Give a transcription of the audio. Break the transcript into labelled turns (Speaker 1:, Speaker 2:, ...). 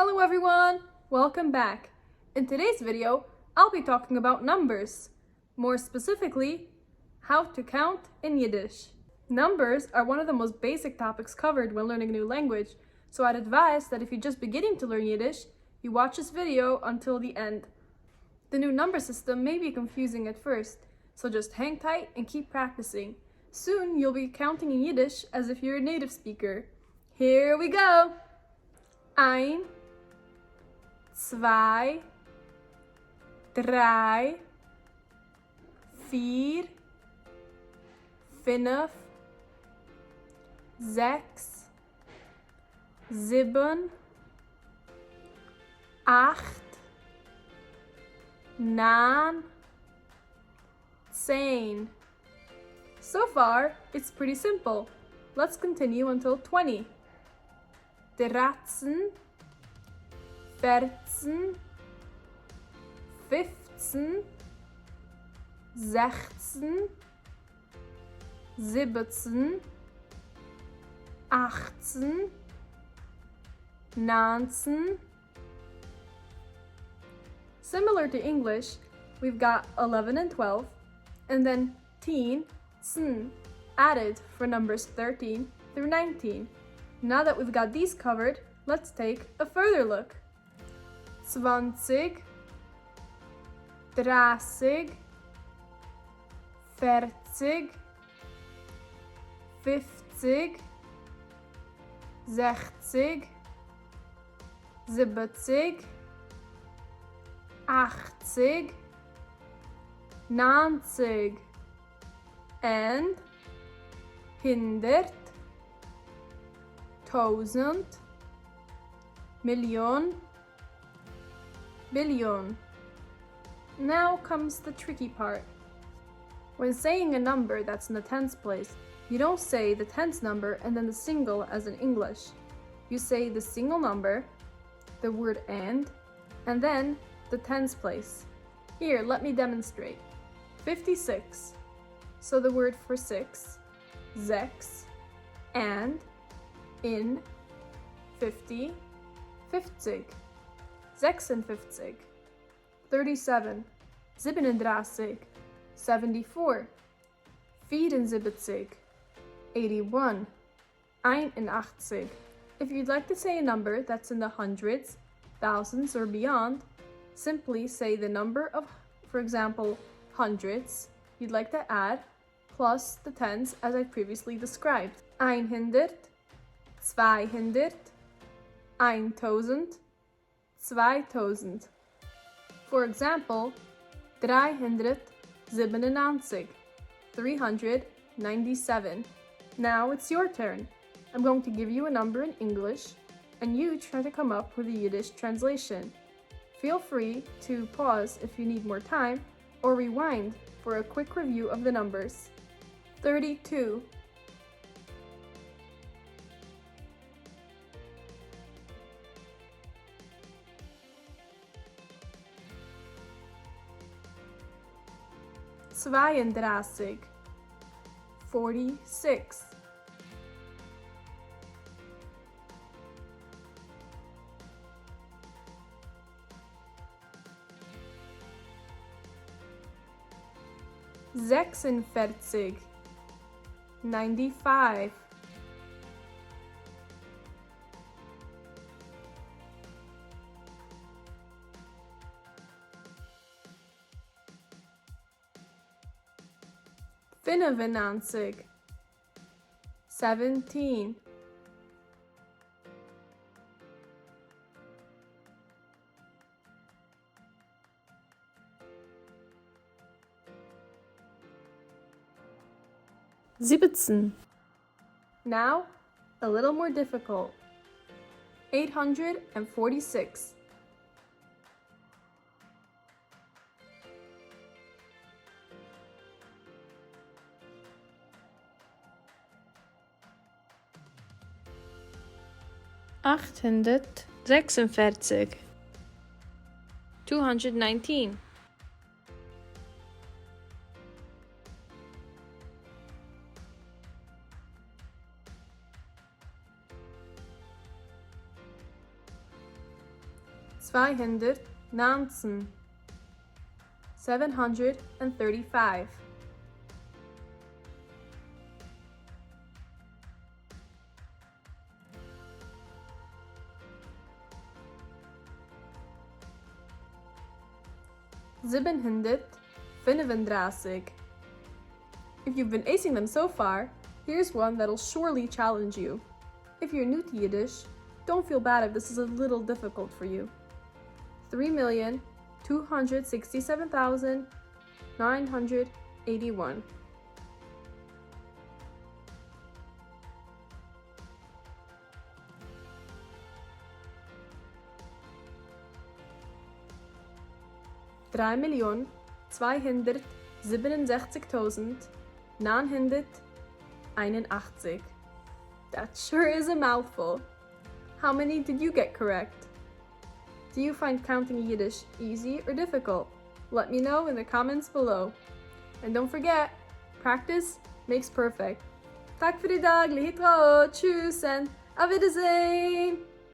Speaker 1: Hello everyone! Welcome back. In today's video, I'll be talking about numbers. More specifically, how to count in Yiddish. Numbers are one of the most basic topics covered when learning a new language, so I'd advise that if you're just beginning to learn Yiddish, you watch this video until the end. The new number system may be confusing at first, so just hang tight and keep practicing. Soon you'll be counting in Yiddish as if you're a native speaker. Here we go! Ein, zwei, drei, vier, fünf, sechs, sieben, acht, neun, 10. So far, it's pretty simple. Let's continue until 20. 13, 14, 15, 16, 17, 18, 19. Similar to English, we've got 11 and 12, and then teen, added for numbers 13 through 19. Now that we've got these covered, let's take a further look. 20, 30, 40, 50, 60, 70, 80, 90, and 100, 1000, million, billion. Now comes the tricky part. When saying a number that's in the tens place, you don't say the tens number and then the single as in English. You say the single number, the word and then the tens place. Here, let me demonstrate. 56. So the word for 6, sechs, and in 50, 50, 56, 37, 37, 74, 74, 81, 81. If you'd like to say a number that's in the hundreds, thousands, or beyond, simply say the number of, for example, hundreds you'd like to add, plus the tens as I previously described. 100, 200, 1000, 2000. For example, 397, 397. Now it's your turn. I'm going to give you a number in English, and you try to come up with a Yiddish translation. Feel free to pause if you need more time, or rewind for a quick review of the numbers. 32, 32, 46, 46, 95, 95, 17, 17. Now, a little more difficult. 846. 846, 219, 219. 735. 735. If you've been acing them so far, here's one that'll surely challenge you. If you're new to Yiddish, don't feel bad if this is a little difficult for you. 3,267,981. 3,267,981. That sure is a mouthful. How many did you get correct? Do you find counting Yiddish easy or difficult? Let me know in the comments below. And don't forget, practice makes perfect. Tak für die Dag, lihitraot, tschüss and auf Wiedersehen!